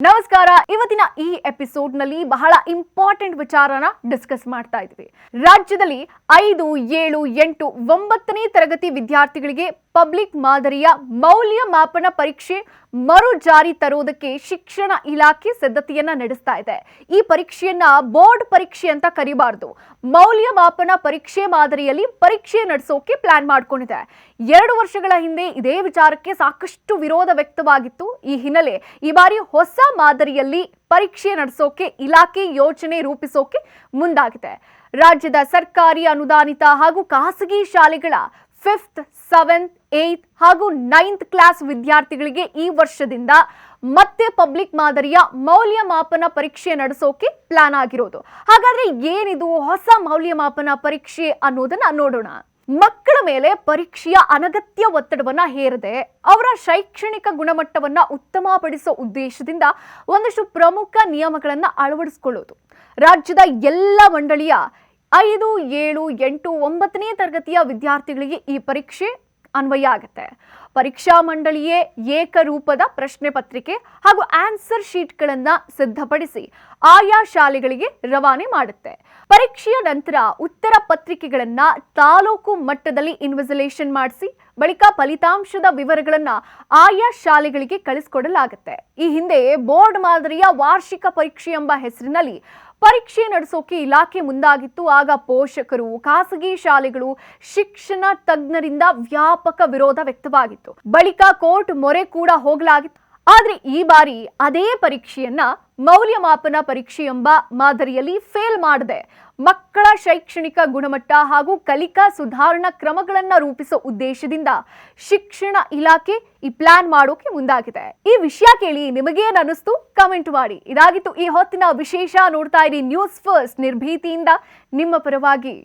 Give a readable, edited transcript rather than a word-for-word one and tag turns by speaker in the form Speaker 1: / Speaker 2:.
Speaker 1: ನಮಸ್ಕಾರ. ಇವತ್ತಿನ ಈ ಎಪಿಸೋಡ್ ನಲ್ಲಿ ಬಹಳ ಇಂಪಾರ್ಟೆಂಟ್ ವಿಚಾರನ ಡಿಸ್ಕಸ್ ಮಾಡ್ತಾ ಇದ್ವಿ. ರಾಜ್ಯದಲ್ಲಿ 5, 7, 8, 9ನೇ ತರಗತಿ ವಿದ್ಯಾರ್ಥಿಗಳಿಗೆ ಪಬ್ಲಿಕ್ ಮಾದರಿಯ ಮೌಲ್ಯಮಾಪನ ಪರೀಕ್ಷೆ ಮರು ಜಾರಿ ತರುವುದಕ್ಕೆ ಶಿಕ್ಷಣ ಇಲಾಖೆ ಸಿದ್ಧತೆಯನ್ನ ನಡೆಸ್ತಾ ಇದೆ. ಈ ಪರೀಕ್ಷೆಯನ್ನ ಬೋರ್ಡ್ ಪರೀಕ್ಷೆ ಅಂತ ಕರಿಬಾರದು, ಮೌಲ್ಯಮಾಪನ ಪರೀಕ್ಷೆ ಮಾದರಿಯಲ್ಲಿ ಪರೀಕ್ಷೆ ನಡೆಸೋಕೆ ಪ್ಲಾನ್ ಮಾಡ್ಕೊಂಡಿದೆ. 2 ವರ್ಷಗಳ ಹಿಂದೆ ಇದೇ ವಿಚಾರಕ್ಕೆ ಸಾಕಷ್ಟು ವಿರೋಧ ವ್ಯಕ್ತವಾಗಿತ್ತು. ಈ ಹಿನ್ನೆಲೆ ಈ ಬಾರಿ ಹೊಸ ಮಾದರಿಯಲ್ಲಿ ಪರೀಕ್ಷೆ ನಡೆಸೋಕೆ ಇಲಾಖೆ ಯೋಜನೆ ರೂಪಿಸೋಕೆ ಮುಂದಾಗಿದೆ. ರಾಜ್ಯದ ಸರ್ಕಾರಿ ಅನುದಾನಿತ ಹಾಗೂ ಖಾಸಗಿ ಶಾಲೆಗಳ 5th, 7th, 8th ಹಾಗೂ 9th ಕ್ಲಾಸ್ ವಿದ್ಯಾರ್ಥಿಗಳಿಗೆ ಈ ವರ್ಷದಿಂದ ಮತ್ತೆ ಪಬ್ಲಿಕ್ ಮಾದರಿಯ ಮೌಲ್ಯಮಾಪನ ಪರೀಕ್ಷೆ ನಡೆಸೋಕೆ ಪ್ಲಾನ್ ಆಗಿರೋದು. ಹಾಗಾದ್ರೆ ಏನಿದು ಹೊಸ ಮೌಲ್ಯಮಾಪನ ಪರೀಕ್ಷೆ ಅನ್ನೋದನ್ನ ನೋಡೋಣ. ಮಕ್ಕಳ ಮೇಲೆ ಪರೀಕ್ಷೆಯ ಅನಗತ್ಯ ಒತ್ತಡವನ್ನ ಹೇರದೆ ಅವರ ಶೈಕ್ಷಣಿಕ ಗುಣಮಟ್ಟವನ್ನ ಉತ್ತಮಪಡಿಸೋ ಉದ್ದೇಶದಿಂದ ಒಂದಷ್ಟು ಪ್ರಮುಖ ನಿಯಮಗಳನ್ನ ಅಳವಡಿಸಿಕೊಳ್ಳೋದು. ರಾಜ್ಯದ ಎಲ್ಲ ಮಂಡಳಿಯ 5, 7, 8, 9ನೇ ತರಗತಿಯ ವಿದ್ಯಾರ್ಥಿಗಳಿಗೆ ಈ ಪರೀಕ್ಷೆ ಅನ್ವಯ ಆಗುತ್ತೆ. ಪರೀಕ್ಷಾ ಮಂಡಳಿಯೇ ಏಕರೂಪದ ಪ್ರಶ್ನೆ ಪತ್ರಿಕೆ ಹಾಗೂ ಆನ್ಸರ್ ಶೀಟ್ಗಳನ್ನು ಸಿದ್ಧಪಡಿಸಿ ಆಯಾ ಶಾಲೆಗಳಿಗೆ ರವಾನೆ ಮಾಡುತ್ತೆ. ಪರೀಕ್ಷೆಯ ನಂತರ ಉತ್ತರ ಪತ್ರಿಕೆಗಳನ್ನ ತಾಲೂಕು ಮಟ್ಟದಲ್ಲಿ ಇನ್ವಿಜಿಲೇಷನ್ ಮಾಡಿಸಿ ಬಳಿಕ ಫಲಿತಾಂಶದ ವಿವರಗಳನ್ನ ಆಯಾ ಶಾಲೆಗಳಿಗೆ ಕಳಿಸಿಕೊಡಲಾಗುತ್ತೆ. ಈ ಹಿಂದೆ ಬೋರ್ಡ್ ಮಾದರಿಯ ವಾರ್ಷಿಕ ಪರೀಕ್ಷೆ ಎಂಬ ಹೆಸರಿನಲ್ಲಿ ಪರೀಕ್ಷೆ ನಡೆಸೋಕೆ ಇಲಾಖೆ ಮುಂದಾಗಿತ್ತು. ಆಗ ಪೋಷಕರು, ಖಾಸಗಿ ಶಾಲೆಗಳು, ಶಿಕ್ಷಣ ತಜ್ಞರಿಂದ ವ್ಯಾಪಕ ವಿರೋಧ ವ್ಯಕ್ತವಾಗಿತ್ತು. ಬಳಿಕ ಕೋರ್ಟ್ ಮೊರೆ ಕೂಡ ಹೋಗಲಾಗಿತ್ತು. ಆದ್ರೆ ಈ ಬಾರಿ ಅದೇ ಪರೀಕ್ಷೆಯನ್ನ ಮೌಲ್ಯಮಾಪನ ಪರೀಕ್ಷೆ ಎಂಬ ಮಾದರಿಯಲ್ಲಿ ಫೇಲ್ ಮಾಡದೆ ಮಕ್ಕಳ ಶೈಕ್ಷಣಿಕ ಗುಣಮಟ್ಟ ಹಾಗೂ ಕಲಿಕಾ ಸುಧಾರಣಾ ಕ್ರಮಗಳನ್ನ ರೂಪಿಸೋ ಉದ್ದೇಶದಿಂದ ಶಿಕ್ಷಣ ಇಲಾಖೆ ಈ ಪ್ಲಾನ್ ಮಾಡೋಕೆ ಮುಂದಾಗಿದೆ. ಈ ವಿಷಯ ಕೇಳಿ ನಿಮಗೇನು ಅನಿಸ್ತು ಕಮೆಂಟ್ ಮಾಡಿ. ಇದಾಗಿತ್ತು ಈ ಹೊತ್ತಿನ ವಿಶೇಷ. ನೋಡ್ತಾ ಇರಿ ನ್ಯೂಸ್ ಫಸ್ಟ್, ನಿರ್ಭೀತಿಯಿಂದ ನಿಮ್ಮ ಪರವಾಗಿ.